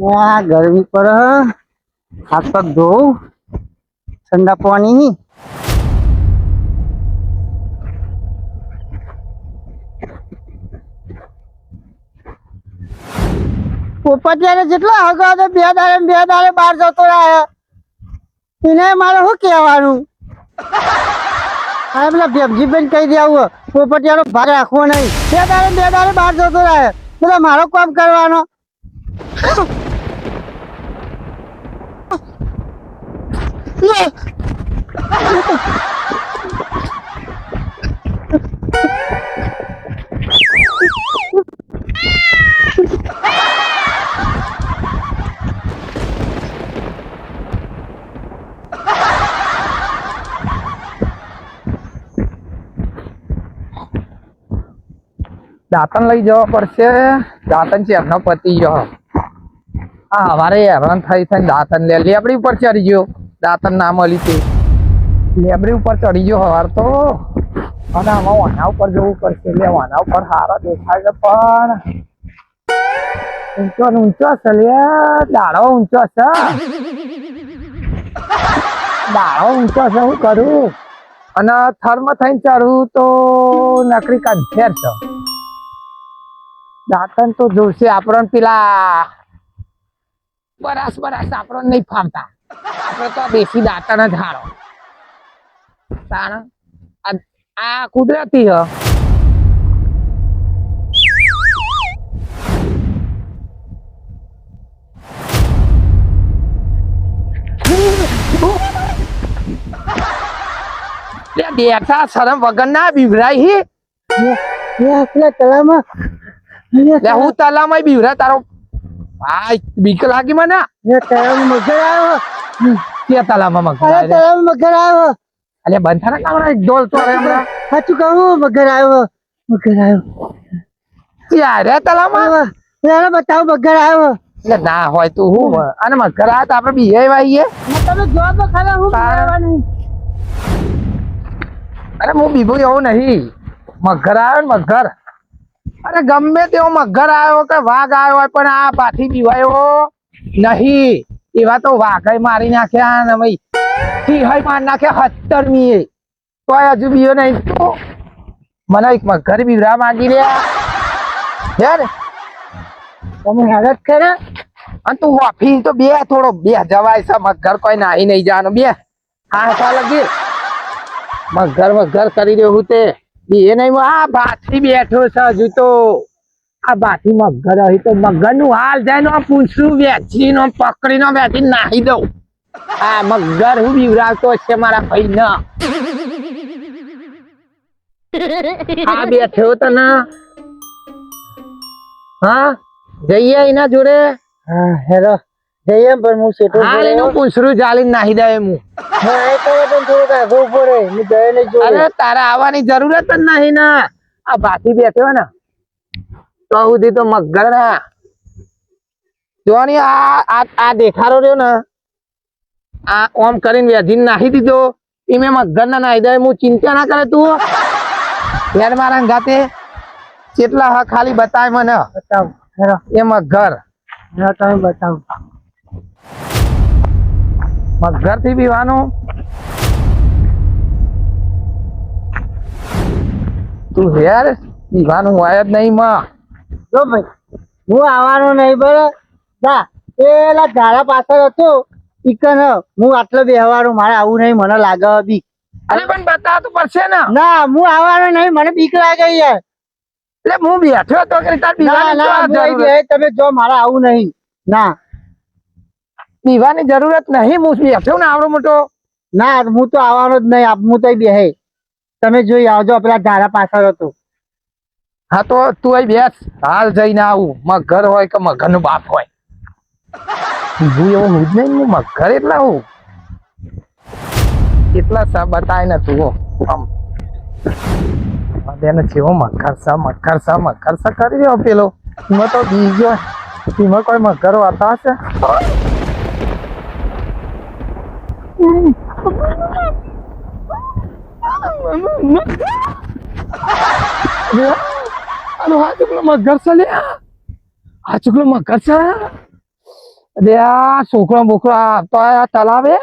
गर्मी पर हाथ पग धो ठंडा पानी પોપટિયાને જેટલો હગો હતો બે દાડે બહાર જતો રહ્યો એને મારે શું કહેવાનું આ પેલા ભેમજીભાઈ કહી દેવું પોપટિયાનો ભાર રાખવો નહીં બે દાડે બહાર જતો રહ્યો પેલા મારો કામ કરવાનો દાંતણ લઈ જવા પડશે. દાંતણ છે એમનો પતિ ગયો. હા અમારે હેરાન થઈ થઈને દાંતણ લેબડી ઉપર ચડી ગયો. દાંતણ ના મળી તે લેબડી ઉપર ચડી ગયો હવાર તો. અને આમાં વાના ઉપર જવું પડશે. એટલે વાના ઉપર સારા દેખાય છે પણ ઊંચો છે લે. દાડો ઊંચો છે. શું કરું? અને થર્મ થઈને ચડવું તો નકરી કંઠેર છે. દાંતણ તો જોશે આપણને પેલા બરાસ આપણને નહીં ફાવતા. આપણે તો દેશી દાંતણ જ હારો. આ કુદરતી હ. બેઠા શરમ વગર ના બીવરાય તલામાં હું તલામાં બીવરા તારો ભાઈ બીક લાગી મને. મગર આવ્યો કે તલામાં મગર મગર આવ્યો અલે બંધ થાય ને કામડા ડોલ તો હમણાં સાચું કહું મગર આવ્યો યારે તલામાં બતાવો મગર આવ્યો એટલે ના હોય તું હું અને મગર આવે તો આપડે બીજે વાઈએ. તમે જવાબ ખરા હું કરવાની અરે હું બીબું એવું નહીં. મગર આવ્યો ને મગર. અરે ગમે તેવો મગર આવ્યો કે વાઘ આવ્યો હોય પણ આ પાછી બીવાયો નહીં. એવા તો વાઘ મારી નાખ્યા ને ભાઈ સિંહ મારી નાખ્યા 17મી તો હજુ બીયો નહીં. તો મને એક મગર બીવરા માંગી રહ્યા યાર. તમે હેરત કરે અને તું ઓફિસ તો બે થોડો બે જવાય છે. મગર કોઈ નાહી નહીં જવાનું. બે હા લગી મગર કરી રહ્યો તે એ નહીં. આ ભાથી બેઠો છે હજુ તો. આ ભાથી મગર અહીં તો મગર નું હાલ જાય ને પૂછું વેચી નો પકડી નો વેચી નાહી દઉં. આ મગર હું બીવરાવતો છે મારા ભાઈ ને. આ બેઠો તને હા જઈએ એના જોડે. હા હેરો જઈએ પણ હું સેટો હાલ એનું પૂછરું ચાલીને નાહી દે હું. અરે તારે આવવાની જરૂરત જ નહીં ને. આ ભાથી બેઠો ને તો સુધી તો મગર ના જો ને આ દેખાડો રહ્યો ને આ ઓમ કરીને વેજીને નાહી દીધો. એ મેં મગર ના નાહી દે. હું ચિંતા ના કરે તું યાર. મારા ગાતે કેટલા હા ખાલી બતાય મને. બતાવ એ મગર તમે બતાવો મગર થી બીવાનું. તું યાર બીવાનું હોય જ નહીં માં. જો ભાઈ હું આવવાનો નહીં બરાબર પેલા ધારા પાછળ હતો ચિકન હું આટલો બેહવાનું મારે આવું નહીં. મને લાગે બીક. અરે પણ બતાવ તો પડશે ને. ના હું આવવાનો નહીં. મને બીક લાગે યાર. એટલે હું બેઠો હતો કે તાર બીવાની તમે જો મારે આવું નહીં. ના બીવાની જરૂરત નહીં. હું બેઠો ને આવડો મોટો. ના હું તો આવવાનો જ નહીં. હું તો બેહે તમે જોઈ આવજો. પેલા ધારા પાછળ હતો. હા તો તું અહીં બેસ. હાલ જઈને આવું. મગર હોય કે મગર નું બાપ હોય બીજું એવું હું જ નહીં. હું મગર એટલા હું એટલા બતાય ને તું આમ એને જેવો મગર કરી રહ્યો પેલો. એમાં તો બીજો એમાં કોઈ મગરો હતા હશે. આ ચુકલો મગર છે લે. આ ચુકલો મગર છે. અરે આ છોકરો બોકરો તો આ તલાવે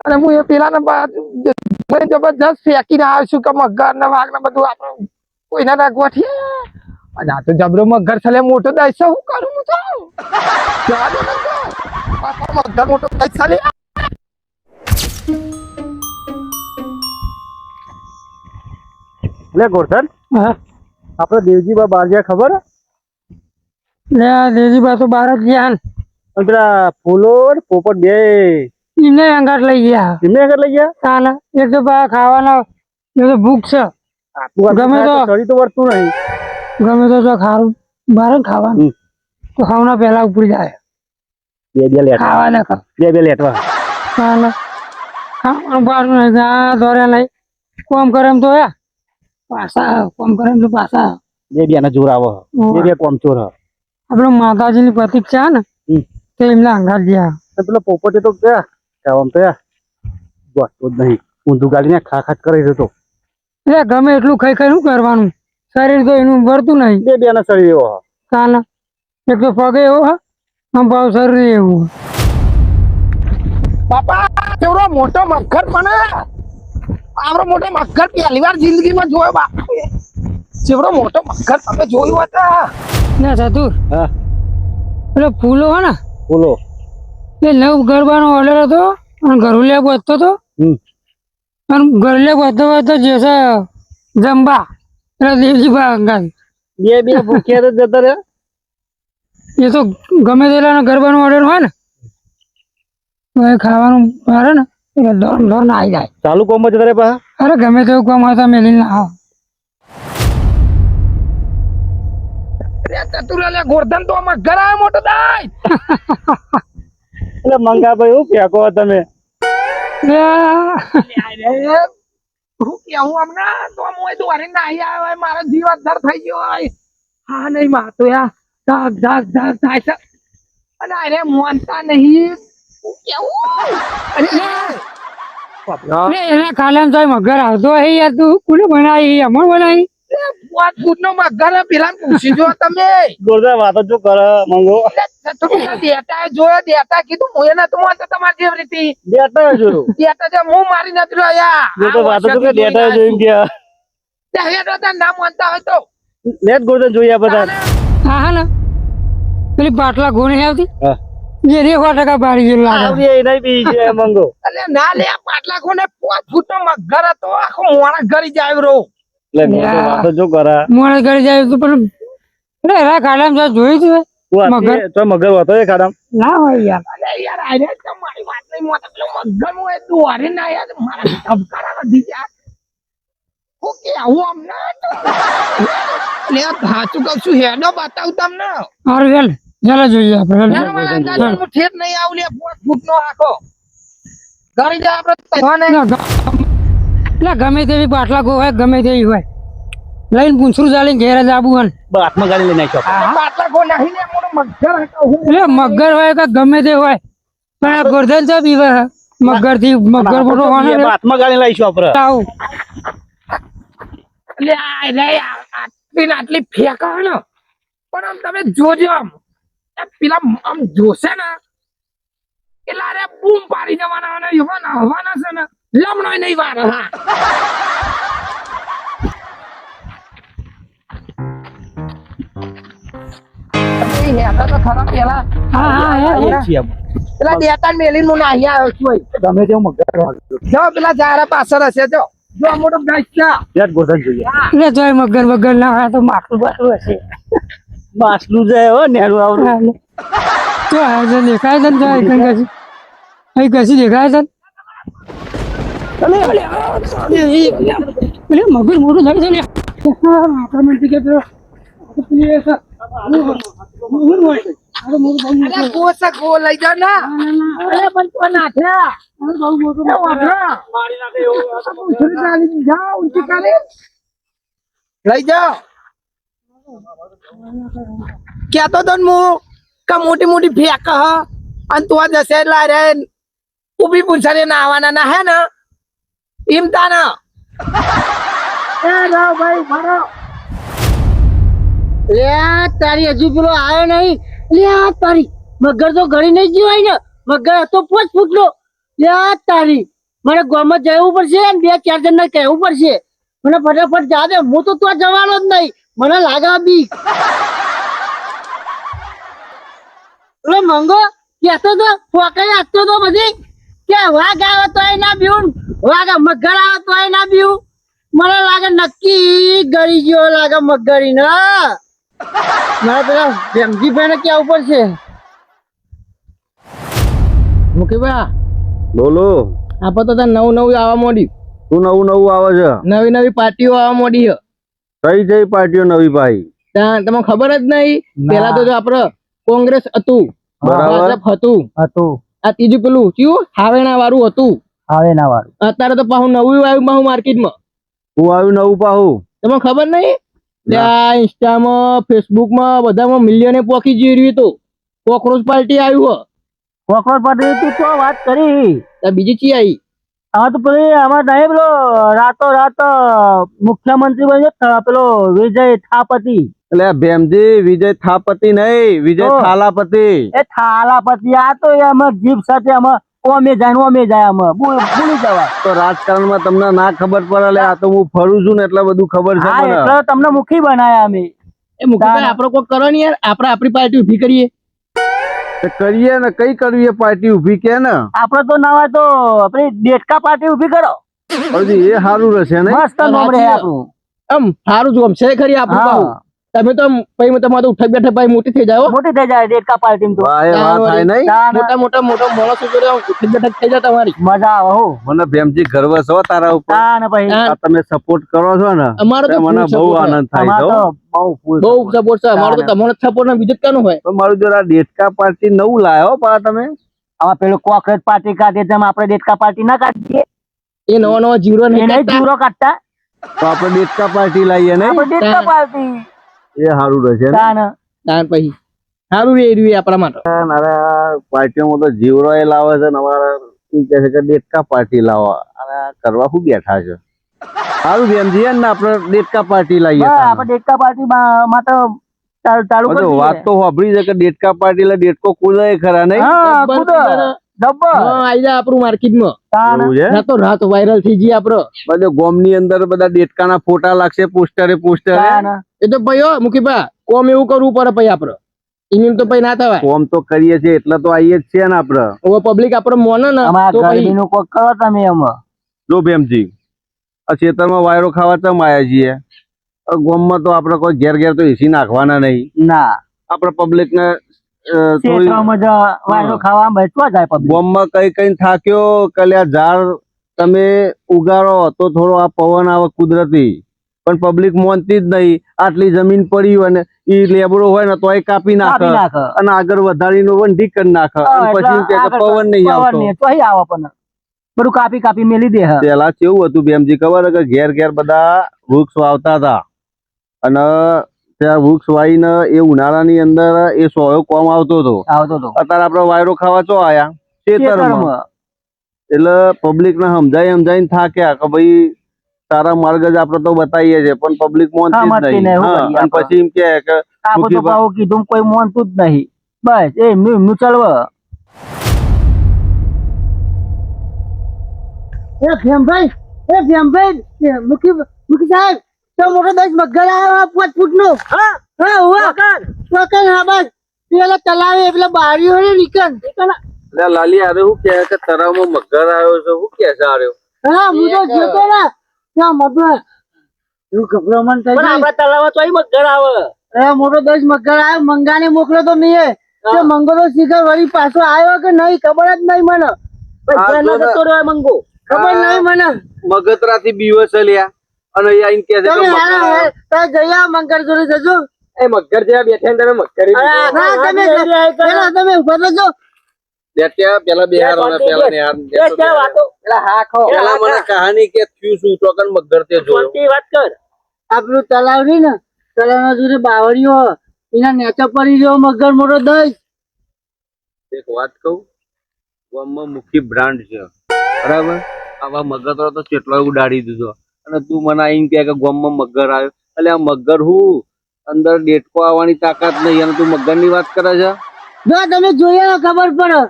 અને હું એ પેલા ને જબરજસ્ત ફેંકીને આવ્યો છું કે મગર ને વાઘ ને બધું આપણે કોઈને ના ગોઠીએ અને આ તો જબરો મગર છલે મોટો દઈ છે હું કરું હું તો જવા દે ને તો. પાછો મગર મોટો દઈ છલે લે ગોરધન આપડે દેવજી બા બહાર ગયા ખબર લે દેજી બા તો બાર જ ગયા ને. અને પેલા ફૂલો ને પોપટ બે એમને અંગાટ લઈ ગયા એમને આગળ લઈ ગયા તાને એક તો બા ખાવાનો એક તો ભૂખ છે ગમે તો શરીર તો વર્તું નહીં ગમે તો જો ખારું બાર જ ખાવાનું તો ખાવના પહેલા ઉપડી જાય બે લેટવા ખાવાના ખા બે લેટવા તાને ખાવાનું પાછું નહીં આ દોરે નહીં કોમ કરે એમ તો યા પાછા કોમ કરે એમ તો પાછા બે ના જોર આવે બે કોમ ચોર આપડે માતાજીની પ્રતિક છે ને તે એમને અંગાટ ગયા પેલો પોપટે તો ગયા આમ તો બસતો જ નહીં ઊંધું ગાડીને ખા કરી જતો એટલે ગમે એટલું ખાઈ ખાઈ શું કરવાનું શરીર તો એનું ભરતું નહીં બે ના શરીર એવો તાને એક તો પગે એવો હા આમ ભાવ શરીર એવું બાપા કેવડો મોટો મગર મને આવડો મોટો મગર પહેલી વાર જિંદગીમાં જોયો બાપ કેવડો મોટો મગર તમે જોયું હતા ના ચતુર હા એટલે ફૂલો હે ને બોલો એ નવ ગરબાનો ઓર્ડર હતો અને ઘરુલિયા પહોંચતો હતો અને ઘરુલિયા પહોંચતો પહોંચતો જે છે જંબા એટલે દેવજી બા અંગાત બે ભૂખ્યા તો જતા રહ્યા એ તો ગમે તેલાનો ગરબાનો ઓર્ડર હોય ને તો એ ખાવાનું મારે ને એટલે દોડ દોડ આવી જાય ચાલુ કોમ જતા રહ્યા પા અરે ગમે તેવું કામ હોય તો મેલી ના આવો ચતુર ગોરધન તો મગર આવ્યો મોટો દાઈ એટલે મંગા ભાઈ હું ફેંકો તમે હું કેવું હમણાં તો હું દોરી નાહી આવ્યો હોય મારો જીવ અદ્ધર થઈ ગયો હોય હા નહીં મારતો યાર ધાક ધાક ધાક થાય છે અને અરે મોનતા નહીં હું કેવું એના ખાલામાં તો મગર આવતો હે યાર તું કોને બનાવી અમર બનાવી પાંચ ફૂટ નો મગર પેલા પૂછી જો તમે ગોરધા વાતો જો કરે મંગો દેતા જોયો દેતા કીધું હું એને તો માનતો તમારી જેવી રીતે ડેટા જોયું દેતા જે હું મારી નથી જો તો વાતો જો કે ડેટા જોઈ ગયા રહ્યા ના માનતા હોય તો લેટ ગોરધન જોઈએ બધા હા હા ને પેલી પાટલા ગોણી આવતી હા એ રે 100% બારી જેવું લાગે આવડી એ નહીં બી છે મંગો એટલે ના લે પાટલા કોને 5 ફૂટ નો મગર હતો આખો મોણા ઘરી જાય રહ્યો લે ગોરધા વાતો જો કરે મોડે ઘરે જાય તો પણ અરે એના ખાલામાં જો જોયું તું તું મગર? તો મગર હતો એ ખાડામ ના હોય યાર અરે યાર આરે તમારી વાત નહીં મોટા પેલો મગર હું એ દોરે ના યાર મારા ધબકારા વધી ગયા ઓકે આવું અમને લે સાચું કહું છું હેડો બતાવું તમને સારું ચાલ ચાલો જોઈએ આપણે યાર મારા અંદાજમાં ઠેર નહીં આવું લે 5 ફૂટ નો આખો ઘરી જાય આપણે તહેવાને એટલે ગમે તેવી પાટલા ગો હોય ગમે તેવી હોય લઈને પૂંછરું ચાલીને ઘેર જ આવું હોય બસ હાથમાં ગાડી લઈને નાખ્યો પાટલા ગો નહીં ને મોટો મગર હતો હું એટલે મગર હોય કે ગમે તે હોય પણ આ ગોરધન છે પીવે મગર થી મગર મોટો હોય ને હાથમાં ગાડી લાવીશું આપણે આવું એટલે આટલી ને આટલી ફેંકા ને પણ આમ તમે જોજો આમ એ પેલા આમ જોશે ને એટલે અરે બૂમ પાડી જવાના અને હવાના છે ને લમણો નહીં વાર હા તો ખરા પેલા હા હા પેલા દેતા મેલી હું નાહી આવ્યો છું ગમે તેવું મગર જો પેલા જારા પાછળ હશે જો જો મોટો ગાય છે લેટ ગોરધન જોઈએ એટલે તોય મગર વગર ના હોય તો માટલું બાટલું હશે માસલું જાય હો નેરું આવડું તો આ જે દેખાય છે ને તો અહીં કશી અહીં કશી દેખાય છે ને મગર મોટું થાય છે ને આપણા મંત્રી કે પેલો પેલી એ છે મોટું હોય અરે મોટું બહુ અરે કોસા ગો લઈ જા ના અરે પણ તો નાથ્યા બહુ મોટું એ વાઢા મારી નાખે એવું ઉછળી ચાલી જાઓ ઊંચી કરી લઈ જાઓ કેતો તો ને હું કે મોટી મોટી ફેંક હ અને તું જશે એટલે રે ઉભી પૂછાને ના આવવાના ના હે ને એમ તાના એ રાવ ભાઈ ભરો લે તારી હજુ પેલો આવ્યો નહીં લે તારી મગર તો ઘડી નહીં જીવાય ને. મગર હતો 5 ફૂટનો. યા તારી મને ગામમાં જવું પડશે ને 2-4 જણને કહેવું પડશે. મને ફટાફટ જા દે, હું તો ત્યાં જવાનો જ નહીં. મને લાગે બીક. એટલે મંગો કહેતો તો ફોકાઈ આપતો તો બધી કે વાઘ આવે તોય ના બીવું, વાઘ મગર આવે તોય ના બીવું. મને લાગે નક્કી ગળી ગયો લાગે મગરી ને. મારે પેલા ભેમજીભાઈ ને કેવું પડશે. મુકેબા બોલો. આપણે તો નવું નવું આવવા માંડી. શું નવું નવું આવે છે? નવી નવી પાર્ટીઓ આવવા માંડી છે. કઈ જઈ પાર્ટીઓ નવી ભાઈ? તમને ખબર જ નહીં. પેલા તો જો આપડે કોંગ્રેસ હતું, બરાબર. ભાજપ હતું, હતું આ ત્રીજું પેલું કયું હાવેના વાળું હતું. આવે ના વાળું. અત્યારે તો પાછું નવું આવ્યું પાછું માર્કેટમાં. હું આવ્યું નવું પાહું? તમને ખબર નહીં? આ ઇન્સ્ટામાં ફેસબુકમાં બધામાં મિલિયને પોખી જઈ રહ્યું હતું. કોકરોચ પાર્ટી આવ્યું. કોકરોચ પાર્ટી તું તો વાત કરી. બીજી ચી આવી? આમાં તો પેલી આમાં નહીં પેલો રાતો રાત મુખ્યમંત્રી બન્યો પેલો વિજય થાપતિ. એટલે આ ભેમજી વિજય થાપતિ નહીં, વિજય તો. થાલાપતિ. એ થાલાપતિ આ તો એમાં જીભ સાથે આમાં ઓમે જાય આમાં ભૂલી જવાય. તો રાજકારણમાં તમને ના ખબર પડે? લે આ તો હું ફરું છું ને એટલે બધું ખબર છે હા મને. એટલે તમને મુખી બનાયા અમે. એ મુકેશભાઈ આપડે કોઈ કરો ને યાર, આપણે આપણી પાર્ટી ઉભી કરીએ. તો કરીએ ને, કઈ કરવી પાર્ટી ઉભી કે ને? આપડે તો ના હોય તો આપણી દેડકા પાર્ટી ઉભી કરો. હજી એ સારું રહેશે ને? મસ્ત નામ રહે આપણું. આમ સારું જોમ છે ખરી આપણું હા. પાછું. તમે તો પછી તમારે ઉઠક બેઠક ભાઈ મોટી થઈ જાય હો. મોટી થઈ જાય દેડકા પાર્ટી તો. વાહ એ વાત થાય નહીં. મોટા મોટા માણસો જોડે આમ ઉઠક બેઠક થઈ જાય તમારી. મજા આવે હો. મને ભેમજી ગર્વ છો તારા ઉપર. તાન ભાઈ આ તમે સપોર્ટ કરો છો ને અમારો તો તે મને full બહુ support આનંદ થાય અમાર છે હો. તો બહુ ફૂલ બહુ સપોર્ટ છે અમારો તો. તમારો સપોર્ટ ના બીજું કાનું હોય. તો મારું જરા દેડકા પાર્ટી નવું લાયો પા તમે. આમાં પેલું કોકરેજ પાર્ટી કાઢીએ તેમ આપણે દેડકા પાર્ટી ના કાઢીએ. એ નવા નવા જીરો એ નહીં નહીં કાઢતા. જીરો કાઢતા. તો આપણે દેડકા પાર્ટી લાવીએ ને? આપણે દેડકા પાર્ટી. એ સારું રહેશે ને? તાન તાન પછી સારું રે રહ્યું આપણા માટે. મારા પાર્ટીઓમાં તો જીવરો એ લાવે છે ને અમારા ઈ કહે છે કે દેડકા પાર્ટી લાવો. અને આ કરવા શું બેઠા છે? સારું ભેમજી ને આપણે દેડકા પાર્ટી લાવીએ. બસ આપણે દેડકા પાર્ટી માં તો ચાલુ બધું કરી વાત તો સાંભળી છે કે દેડકા પાર્ટી એટલે દેડકો કુદે ખરા નહીં? હા જબ્બર કૂદો. કૂદો. જબ્બર. હા, આઈ જાય આપણું માર્કેટમાં. તાન એવું છે? રાતો રાત વાયરલ થઈ જઈએ આપડે. બધું ગોમની અંદર બધા દેડકાના ફોટા લાગશે, પોસ્ટરે તાન. એ તો ભાઈ હો મુકીભા કોમ એવું કરવું પડે પછી આપડે. એમ તો પછી ના થવાય. કોમ તો કરીએ છીએ એટલે તો આવીએ જ છીએ ને આપડે. હવે પબ્લિક આપડે મોને ને અમારા તો પછી ગરમીનું કોક કરો તમે એમાં. જો ભેમજી આ ખેતરમાં વાયરો ખાવા ચમ આયા છીએ? ગોમમાં તો આપણે કોઈ ઘેર ઘેર તો એસી નાખવાના નહીં. ના આપણે પબ્લિક ને થોડી ક્ષેત્રમાં જ વાયરો ખાવા બચવા જાય પબ્લિક. ગોમમાં કઈ કઈ થાક્યો કલ્યા ઝાડ તમે ઉગાડો તો થોડો આ પવન આવે કુદરતી, પણ પબ્લિક મોનતી જ નહીં. આટલી જમીન પડી હોય ને ઈ લેબડો હોય ને તો એ કાપી નાખે કાપી નાખે. અને આગળ વધારીને વંઢી કરી નાખે અને પછી એમ કહે કે પવન નહીં આવતો. તો અહીં આવે પણ બધું કાપી કાપી મેલી દે. પેલા કેવું હતું ભેમજી ખબર હે કે ઘેર ઘેર બધા વૃક્ષ વાવતા હતા અને ત્યાં વૃક્ષ વાવીને એ ઉનાળાની અંદર એ સોયો કોમ આવતો હતો. આવતો તો અત્યારે આપણે વાયરો ખાવા ચો આયા? ખેતરમાં. એટલે પબ્લિક ને સમજાઈને થાક્યા કે ભાઈ તારા માર્ગ જ આપડે તો બતાવીએ છીએ પણ પબ્લિક મોનતી જ સમજતી નહીં. નહીં, શું હા, કરીએ અને આપણે? પછી એમ કહે કે આપણે તો મુખીભા- ભાવ કીધું કોઈ માનતું જ નહીં. બસ એમનું ચાલવ. મુખી સાહેબ તો મોટો 10 મગર આવ્યો 5 ફૂટનો. હા બસ પેલા તલાવે પેલા બારીઓ ને નીકળ. લે લાલી આરે હું કહે કે તરાવમાં મગર આવ્યો છે? શું કહે છે આર્યો? હા હું તો જોતો ને ત્યાં મગર એવું ગભરામણ થઈ ગઈ. આપડા તલાવા તો મગર આવે. મોટો 10 મગર આવ્યો. મંગાને મોકલો તો નહીં. તે મંગો તો શિખર વળી પાછો આવ્યો કે નહીં ખબર જ નહીં મને. જતો રહ્યો મંગો ખબર નહીં મને. મગતરાથી બીવે છે લ્યા અને એ આઈને કહે છે કે મગર આવ્યો. જયા મંગર જોડે જજો. એ મગર જેવા બેઠા તમે મગર તમે ઉભા રહેજો. પેલા બિહાર પેલા નિહાર પેલા મને કહાની કે થયું શું તો કન મગર તે જોયો. વાત કર. આપણું તલાવ રહ્યું ને તલાવના જોડે બાવળીઓ એના નેચા પડી રહ્યો મગર મોટો 10. એક વાત કહું, ગામમાં મુખી બ્રાન્ડ છે બરાબર. આવા મગર તો કેટલો ઉડાડી દીધો અને તું મને આઈને કહે કે ગામમાં મગર આવ્યો. એટલે આ મગર હું અંદર ડેટકો આવવાની તાકાત નહીં અને તું મગર ની વાત કરે છે? જો તમે જોઈએ તો ખબર પડે.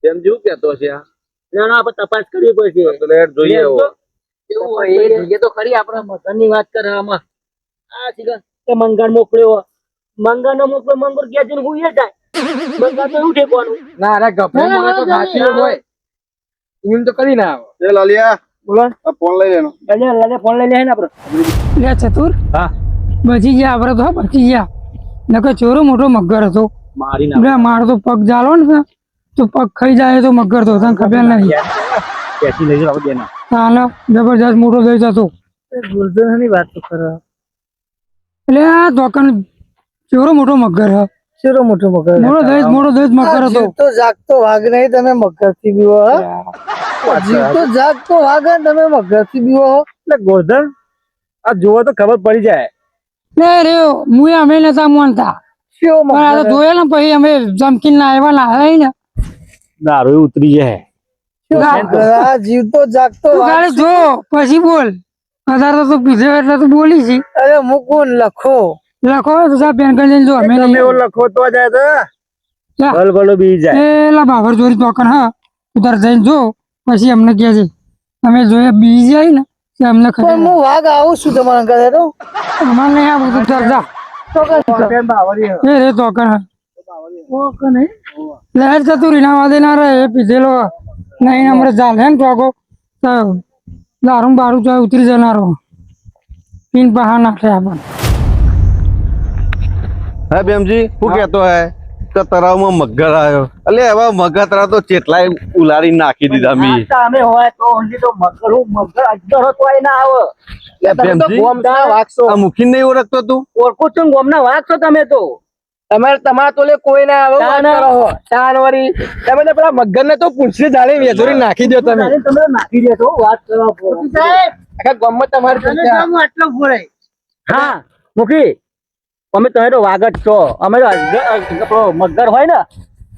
એમ જેવું કેતો છે આ. ના ના આપણે તપાસ કરવી પડશે. તો લેટ જોઈએ લેટ હવે. જો. એવું હોય એ જોઈએ તો ખરી આપણે મગનની વાત કરે આમાં. આ શીખર કે મંગળ મોકલ્યો. મંગળ નો મોકલો મંગળ ક્યાં જઈને હુઈ જાય. મંગળ તો એવું ઠેકવાનું. ના અરે ગભરે ના, મને તો ના, સાચી ના. હોય એમ તો કરી ના આવે એ લાલિયા બોલો આ ફોન લઈ લેનો. લઈને ફોન લઈ લે ને આપણે. લે ચતુર હા બચી ગયા આપણે તો બચી ગયા નકર ચોરો મોટો મગર હતો મારી લે મારો તો પગ જાળો ને તો પગ ખાઈ જાય તો મગર તો તને ખબર નહીં પેસી લઈ જાવ દેના. ચાલો જબરજસ્ત મોટો દઈ જતો ગુરદની વાત તો કરો. એટલે આ દોકન ચોરો મોટો મગર હ શેરો મોટો મગર. મોટો દઈ મગર હતો તો જાગતો વાઘ નહીં તમે મગર થી બીવો જીવતો જાગતો વાઘ ને તમે મગર થી બીવો. એટલે ગોધન આ જોવો તો ખબર પડી જાય. લે રે મુએ અમે નતા માનતા શિયો પણ આ તો જોયે ને પછી અમે જમકીન ના આવ્યા ના આવ્યા ને દારૂ ઉતરી જાય. જીવતો જાગતો તું ખાલી જો પછી બોલ વધારે તો પીધે એટલે તો બોલી છી અરે મુકુન લખો લખો તો જા પેન કરી લઈને જો અમે નહીં તમે એવો લખો તો જાય તો જા. ભલ ભલો બી જાય. એલા બાબર ચોરી તોકન હા તું તાર જઈને જો પછી અમને કહે છે અમે જોઈએ બી જાય ને તે અમને ખબર પણ હું વાઘ આવું છું તમારા ઘરે તો અમારે નહીં આ બધું તાર જા એ રે તોકન હા લહેર જતું રીના વાદે ના રહે એ પીધેલો નહીં હમણાં ચાલે હે ને ટોકો તો દારૂ બારું તો ઉતરી જનારો પીન પહા નાખે આપણને હા બેમજી શું કેતો હે કે તળાવમાં મગર આવ્યો. અલે એવા મગર તળાવ તો ચેટલાય ઉલારી નાખી દીધા મી. અમે હોય તો ઊંધી તો મગર અજગર તો એ ના આવે. તમે તો બેમજી, ગોમના વાઘ છો. આ મુખી નહીં ઓળખતો તું? ઓળખો છો ને ગોમના વાઘ છો તમે તો. તમારા તોલે કોઈ ના આવે ચાનવરી તમે તો પેલા મગર ને તો પૂંછડી જાળી વેચોરી નાખી દો તમે તમે નાખી દે તો વાત કરવા પડે. સાહેબ આખા ગામમાં તમારી તમે ચર્ચા. કામ આટલો ફોડાય. હા મુખી અમે તમે તો વાઘ જ છો. અમે તો પેલો મગર હોય ને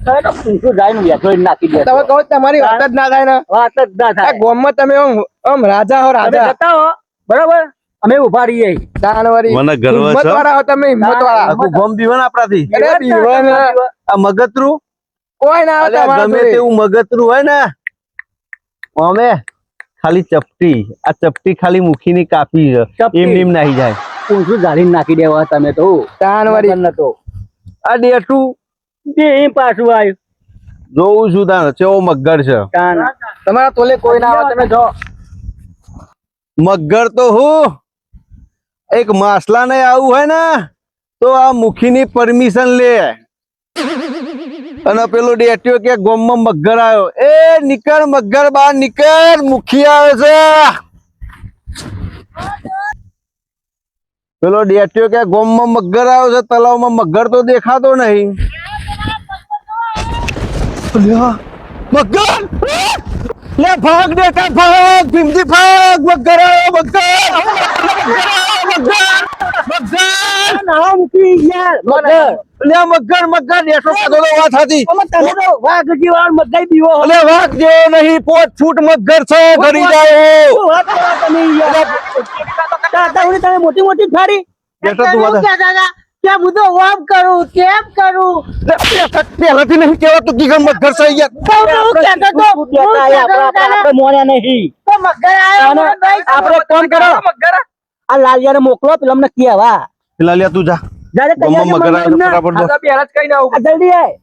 તમે તો પૂંછું જાય ને વેચોડી નાખી દે. તમે કહો તમારી વાત જ ના થાય ને વાત જ ના આ થાય. ગામમાં તમે આમ રાજા હો તમે રાજા જતા હો બરોબર અમે ઉભા રહીએ. ચાનવરી મને ગર્વ છે. હિંમત વાળા હો તમે હિંમત વાળા આખું ગોમ દીવાન આપણાથી. અરે બીવન આ મગતરું કોઈ ના આવે અલ્યા તમારા ગમે જોડે. તેવું મગતરું હોય ને અમે ખાલી ચપટી આ ચપટી ખાલી મુખીની કાપી છે. ચપટી. એમ એમ નાહી જાય. પૂંછું જાળીને નાખી દેવા તમે તો. ચાનવરી મગર નતો. આ ડેટું બે પાછું આવ્યું. જોઉં છું તાર ચેવો મગર છે. તમારા તોલે કોઈ ના આવે તમે જો મગર તો હું એક માસલા ને આવું હોય ને તો આ મુખીની પરમિશન લે અને પેલો ડેટ્યો કે ગોમમાં મગર આવ્યો. એ નીકળ મગર બહાર નીકળ મુખી આવે છે. પેલો ડેટ્યો કે ગોમમાં મગર આવ્યો છે તલાવમાં મગર તો દેખાતો નહીં. અલ્યા, મગર લે ભાગ દેખા ભાગ ભીમજી ભાગ મગર આવ્યો મગર નામ કી યાર મગર. લે મગર મગર દેશો કાઢો વાત હતી. અમે તમે તો વાઘ જેવા મગાઈ દીવો. અલે વાઘ જે નહીં 5 ફૂટ મગર છે ઘડી જાય. શું વાત કરો તમે યાર. દાદા હું તમે મોટી મોટી થારી. બેઠો તું વાદા. કહેતા હતા કે હું તો વાપ કરું કેમ કરું. પહેલાથી નહીં કહેવાતું કે મગર છે યાર. આપણે મોર્યા નહીં. તો મગર આવ્યો આપણે ફોન કરો. આ લાલિયાને મોકલો પેલા અમને કહેવા. પેલા લે તું જા. જ્યારે ગોમમાં મગર આવ્યો છે, તૈયાર ફટાફટ બોલ. પહેલા જ કઈ ના આવું જલ્દી આય.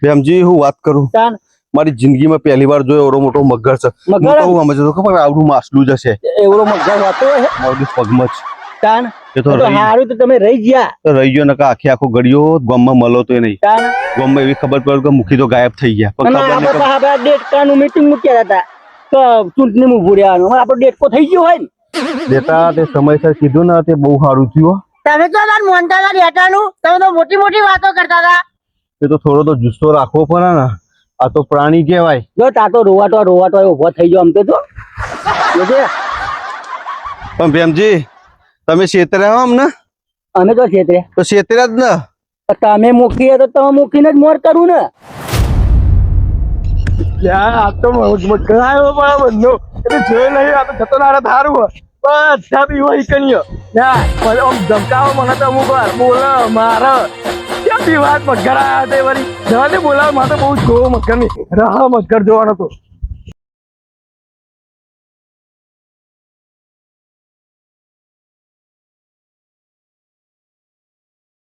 બેમજી હું વાત કરું ચાલ મારી જિંદગીમાં પહેલી વાર જોયો એવડો મોટો મગર છે. મગર? હું તો સમજતો કે ભાઈ આવડું માસલું જ હશે. એવડો મગર હતો હે. મારું પગમાં જ ચાલ એ તો તો રહી હારું તો તમે રહી ગયા. તો રહી ગયો નકા આખો ગળ્યો ગામમાં મળો તો નહીં. ચાલ ગામમાં એવી ખબર પડી કે મુખી તો ગાયબ થઈ ગયા. પણ અને ખબર નહીં કે આપણે ડેટકાનું મીટિંગ મૂક્યા હતા તો ચૂંટણી માં ઉભું રહેવાનું. આપણો ડેટકો થઈ ગયો હોય ને. દેતા તે સમયસર કીધું ને તે બહુ સારું થયું. તમે તો મોનતા હતા ડેટાનું. તમે તો મોટી મોટી વાતો કરતા હતા. એ તો થોડો તો જુસ્સો રાખવો પડે ને. આ તો પ્રાણી કહેવાય. જો તા તો રોવાટો ઉભો થઈ ગયો. આમ તો જોજે. પણ ભેમજી તમે છેતર્યા અમને અમે તો છેતરે. તો છેતર્યા જ ને. તમે મૂકીએ તો તમે મૂકીને જ મોર કરું ને. યાર આ તો મગર આવ્યો પણ બંધો એટલે જોઈ નહીં આ તો જતો ના ધારું બધા બી હોય કન્યો ના આમ ધમકાવો મને તો અમુક વાર બોલે મારે સાચી વાત મગર આયા તે વળી જવા દે બોલાવ માટે બહુ જોવો મગર ની રાહ મગર જોવાનો તો